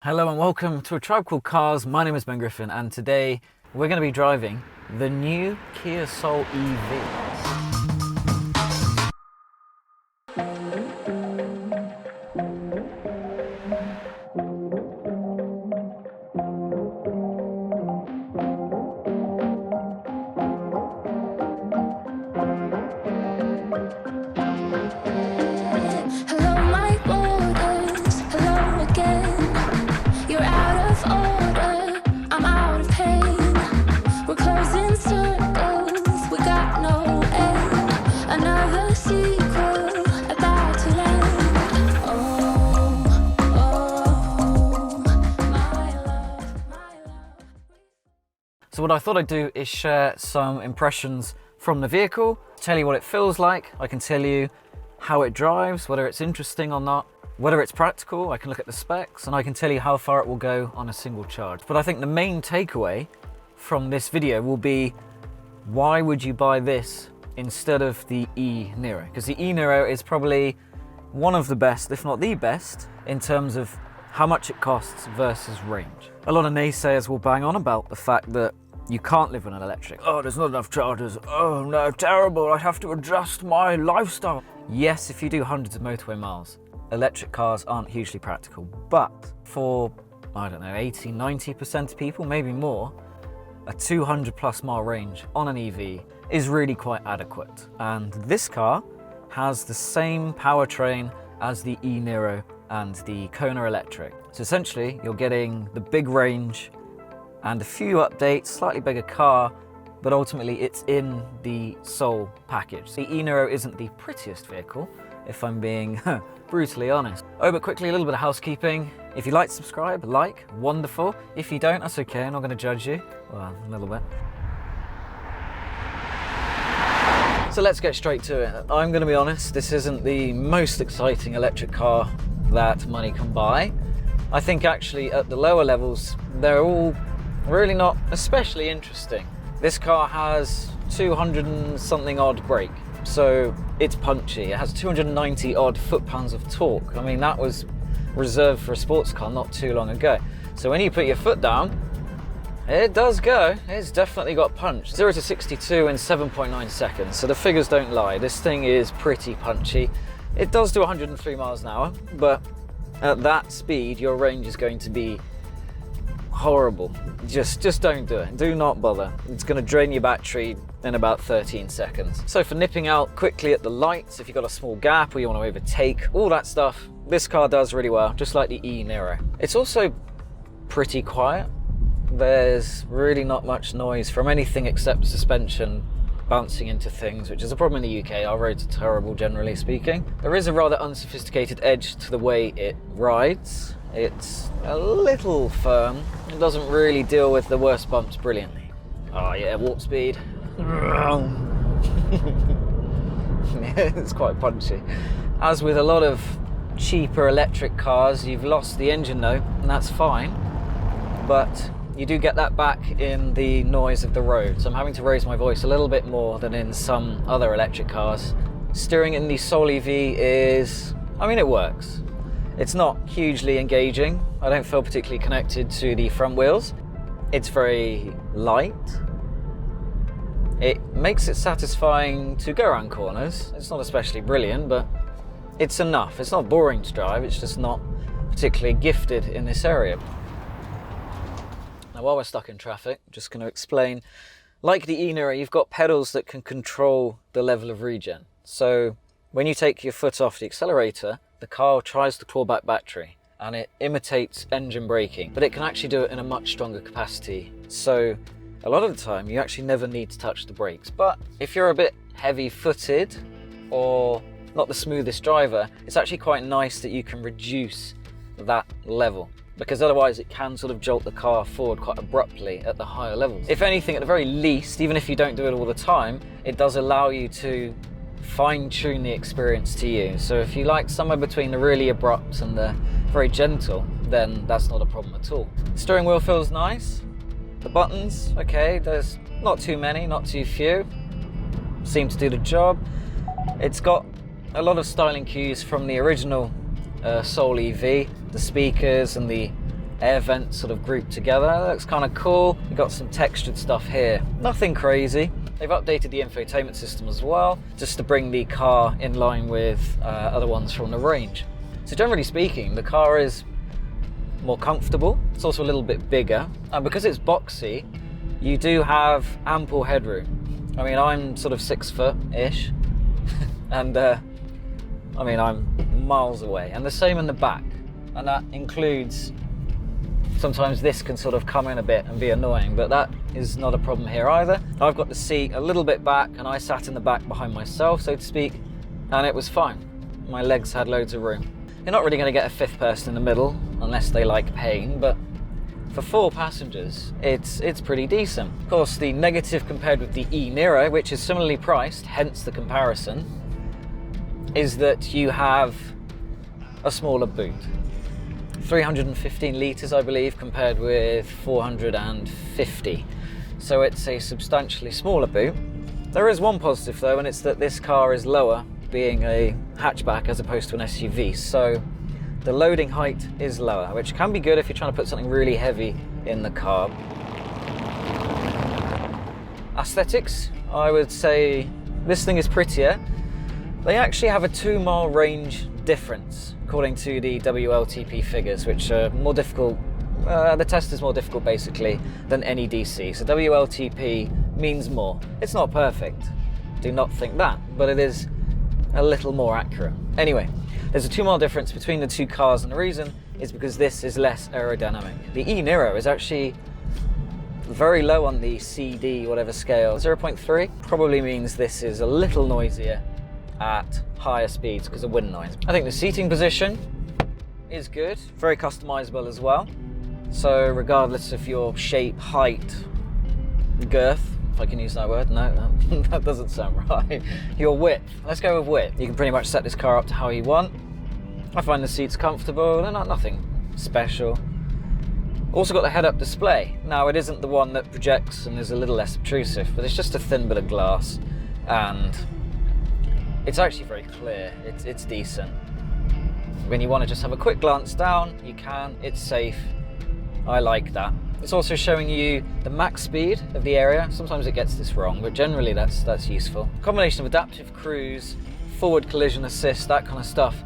Hello and welcome to A Tribe Called Cars. My name is Ben Griffin and today we're going to be driving the new Kia Soul EV. So what I thought I'd do is share some impressions from the vehicle, tell you what it feels like, I can tell you how it drives, whether it's interesting or not, whether it's practical, I can look at the specs, and I can tell you how far it will go on a single charge. But I think the main takeaway from this video will be, why would you buy this instead of the e-Niro? Because the e-Niro is probably one of the best, if not the best, in terms of how much it costs versus range. A lot of naysayers will bang on about the fact that you can't live on an electric. Oh, there's not enough chargers. Oh no, terrible, I have to adjust my lifestyle. Yes, if you do hundreds of motorway miles, electric cars aren't hugely practical. But for, I don't know, 80, 90% of people, maybe more, a 200+ mile range on an EV is really quite adequate. And this car has the same powertrain as the e-Niro and the Kona electric. So essentially, you're getting the big range and a few updates, slightly bigger car, but ultimately it's in the Soul package. The e-Niro isn't the prettiest vehicle, if I'm being brutally honest. Oh, but quickly, a little bit of housekeeping. If you like, subscribe, like, wonderful. If you don't, that's okay, I'm not gonna judge you. Well, a little bit. So let's get straight to it. I'm gonna be honest, this isn't the most exciting electric car that money can buy. I think actually at the lower levels, they're all really not especially interesting. This car has 200 and something odd brake, so it's punchy. It has 290 odd foot-pounds of torque. I mean, that was reserved for a sports car not too long ago. So when you put your foot down, it does go. It's definitely got punch. 0 to 62 in 7.9 seconds, so the figures don't lie. This thing is pretty punchy. It does do 103 miles an hour, but at that speed, your range is going to be horrible. Just don't do it. Do not bother. It's going to drain your battery in about 13 seconds. So for nipping out quickly at the lights, if you've got a small gap or you want to overtake, all that stuff, this car does really well, just like the e-Niro. It's also pretty quiet. There's really not much noise from anything except suspension bouncing into things, which is a problem in the UK. Our roads are terrible, generally speaking. There is a rather unsophisticated edge to the way it rides. It's a little firm. It doesn't really deal with the worst bumps brilliantly. Oh yeah, warp speed. It's quite punchy. As with a lot of cheaper electric cars, you've lost the engine note, and that's fine. But you do get that back in the noise of the road. So I'm having to raise my voice a little bit more than in some other electric cars. Steering in the Soul EV is, I mean, it works. It's not hugely engaging. I don't feel particularly connected to the front wheels. It's very light. It makes it satisfying to go around corners. It's not especially brilliant, but it's enough. It's not boring to drive, it's just not particularly gifted in this area. Now, while we're stuck in traffic, I'm just going to explain, like the e-Niro, you've got pedals that can control the level of regen. So when you take your foot off the accelerator, the car tries to claw back battery and it imitates engine braking, but it can actually do it in a much stronger capacity. So a lot of the time you actually never need to touch the brakes. But if you're a bit heavy-footed or not the smoothest driver, it's actually quite nice that you can reduce that level, because otherwise it can sort of jolt the car forward quite abruptly at the higher levels. If anything, at the very least, even if you don't do it all the time, it does allow you to fine-tune the experience to you. So if you like somewhere between the really abrupt and the very gentle, then that's not a problem at all. The steering wheel feels nice. The buttons, okay, there's not too many, not too few. Seem to do the job. It's got a lot of styling cues from the original Soul EV, the speakers and the air vents sort of grouped together. That looks kind of cool. You've got some textured stuff here. Nothing crazy. They've updated the infotainment system as well, just to bring the car in line with other ones from the range. So generally speaking, the car is more comfortable. It's also a little bit bigger. And because it's boxy, you do have ample headroom. I mean, I'm sort of 6 foot-ish. And I mean, I'm miles away. And the same in the back. And that includes, sometimes this can sort of come in a bit and be annoying, but that is not a problem here either. I've got the seat a little bit back, and I sat in the back behind myself, so to speak, and it was fine. My legs had loads of room. You're not really going to get a 5th person in the middle, unless they like pain, but for 4 passengers, it's pretty decent. Of course, the negative compared with the e-Niro, which is similarly priced, hence the comparison, is that you have a smaller boot. 315 litres, I believe, compared with 450. So it's a substantially smaller boot. There is one positive though, and it's that this car is lower, being a hatchback as opposed to an SUV. So the loading height is lower, which can be good if you're trying to put something really heavy in the car. Aesthetics, I would say this thing is prettier. They actually have a 2-mile range difference, according to the WLTP figures, which are more difficult. The test is more difficult, basically, than any DC. So WLTP means more. It's not perfect, do not think that, but it is a little more accurate. Anyway, there's a 2-mile difference between the two cars, and the reason is because this is less aerodynamic. The e-Niro is actually very low on the CD, whatever scale. 0.3 probably means this is a little noisier at higher speeds because of wind noise. I think the seating position is good, very customizable as well. So regardless of your shape, height, girth, if I can use that word, no, that doesn't sound right. Your width, let's go with width. You can pretty much set this car up to how you want. I find the seats comfortable, they're not nothing special. Also got the head-up display. Now it isn't the one that projects and is a little less obtrusive, but it's just a thin bit of glass, and it's actually very clear. It's decent. When you want to just have a quick glance down, you can. It's safe. I like that. It's also showing you the max speed of the area. Sometimes it gets this wrong, but generally that's useful. A combination of adaptive cruise, forward collision assist, that kind of stuff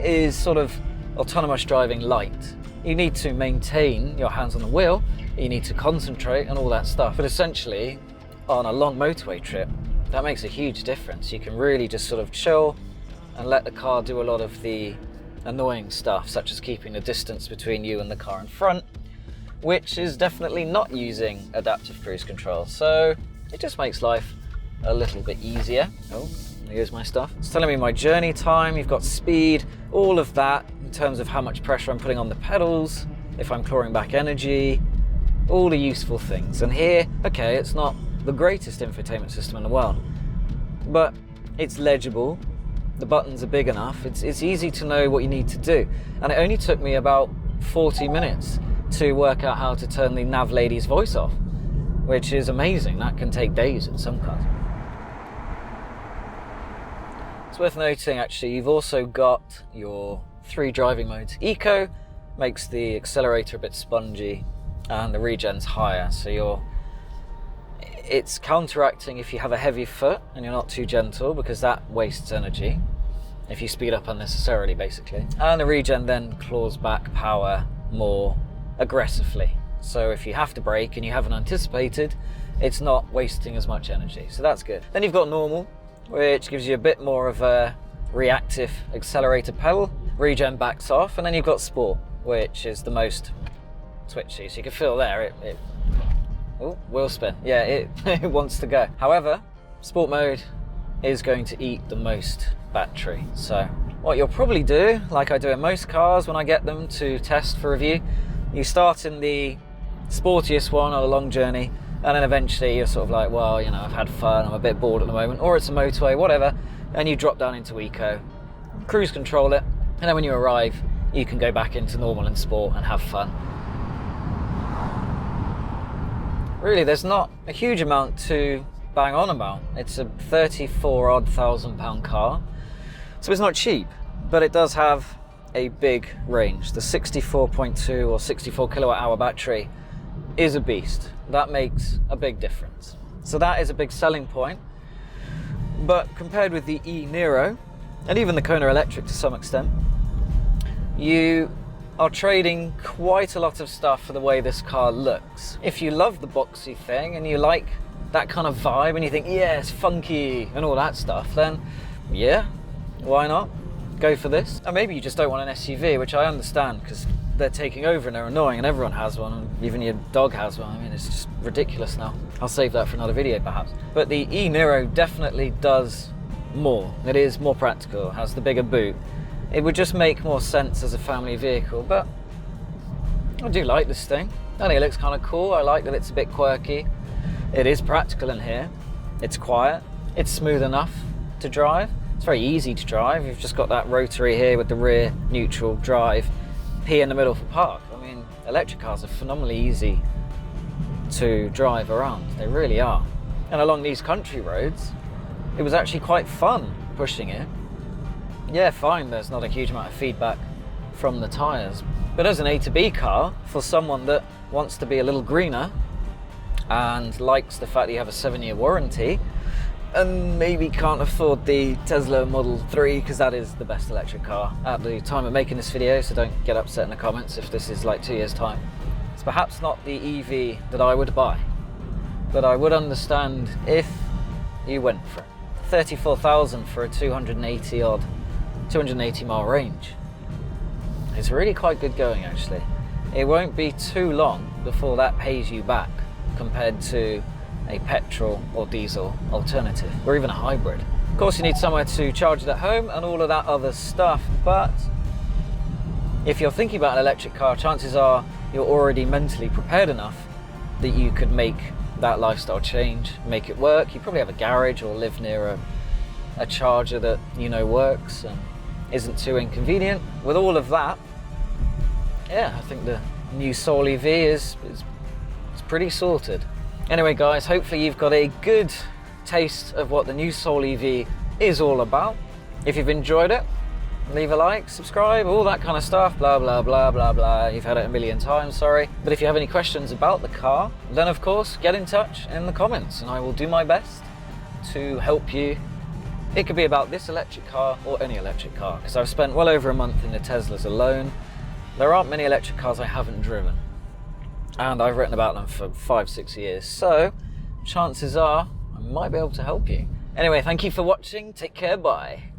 is sort of autonomous driving light. You need to maintain your hands on the wheel, you need to concentrate and all that stuff. But essentially, on a long motorway trip, that makes a huge difference. You can really just sort of chill and let the car do a lot of the annoying stuff, such as keeping the distance between you and the car in front, which is definitely not using adaptive cruise control. So it just makes life a little bit easier. Oh, here's my stuff. It's telling me my journey time, you've got speed, all of that in terms of how much pressure I'm putting on the pedals, if I'm clawing back energy, all the useful things. And here, okay, it's not the greatest infotainment system in the world, but it's legible, the buttons are big enough, it's easy to know what you need to do. And it only took me about 40 minutes to work out how to turn the nav lady's voice off, which is amazing. That can take days in some cars. It's worth noting actually, you've also got your 3 driving modes. Eco makes the accelerator a bit spongy and the regen's higher, so it's counteracting if you have a heavy foot and you're not too gentle, because that wastes energy if you speed up unnecessarily, basically. And the regen then claws back power more aggressively. So if you have to brake and you haven't anticipated, it's not wasting as much energy. So that's good. Then you've got normal, which gives you a bit more of a reactive accelerator pedal. Regen backs off, and then you've got sport, which is the most twitchy. So you can feel there, oh, wheel spin. Yeah, it wants to go. However, sport mode is going to eat the most battery. So what you'll probably do, like I do in most cars when I get them to test for review, you start in the sportiest one on a long journey, and then eventually you're sort of like, well, you know, I've had fun, I'm a bit bored at the moment, or it's a motorway, whatever, and you drop down into eco, cruise control it, and then when you arrive, you can go back into normal and sport and have fun. Really, there's not a huge amount to bang on about. It's a 34 odd thousand pound car, so it's not cheap, but it does have a big range. The 64.2 or 64 kilowatt hour battery is a beast. That makes a big difference. So that is a big selling point. But compared with the e-Niro, and even the Kona Electric to some extent, you are trading quite a lot of stuff for the way this car looks. If you love the boxy thing and you like that kind of vibe and you think, yeah, it's funky and all that stuff, then yeah, why not? Go for this. And maybe you just don't want an SUV, which I understand because they're taking over and they're annoying and everyone has one, and even your dog has one. I mean, it's just ridiculous now. I'll save that for another video perhaps. But the e-Niro definitely does more. It is more practical, has the bigger boot. It would just make more sense as a family vehicle, but I do like this thing. I think it looks kind of cool. I like that it's a bit quirky. It is practical in here. It's quiet. It's smooth enough to drive. It's very easy to drive. You've just got that rotary here with the rear neutral drive, P in the middle for park. I mean, electric cars are phenomenally easy to drive around. They really are. And along these country roads, it was actually quite fun pushing it. Yeah, fine, there's not a huge amount of feedback from the tyres. But as an A to B car, for someone that wants to be a little greener and likes the fact that you have a 7-year warranty, and maybe can't afford the Tesla Model 3 because that is the best electric car at the time of making this video, so don't get upset in the comments if this is like 2 years time. It's perhaps not the EV that I would buy, but I would understand if you went for it. 34,000 for a 280 mile range. It's really quite good going actually. It won't be too long before that pays you back compared to a petrol or diesel alternative, or even a hybrid. Of course you need somewhere to charge it at home and all of that other stuff, but if you're thinking about an electric car, chances are you're already mentally prepared enough that you could make that lifestyle change, make it work. You probably have a garage or live near a charger that you know works and isn't too inconvenient. With all of that, yeah, I think the new Soul EV is pretty sorted. Anyway guys, hopefully you've got a good taste of what the new Soul EV is all about. If you've enjoyed it, leave a like, subscribe, all that kind of stuff, blah blah blah blah blah. You've heard it a million times, sorry. But if you have any questions about the car, then of course get in touch in the comments and I will do my best to help you. It could be about this electric car or any electric car, because I've spent well over a month in the Teslas alone. There aren't many electric cars I haven't driven, and I've written about them for 5-6 years, so chances are I might be able to help you. Anyway, thank you for watching, take care, bye.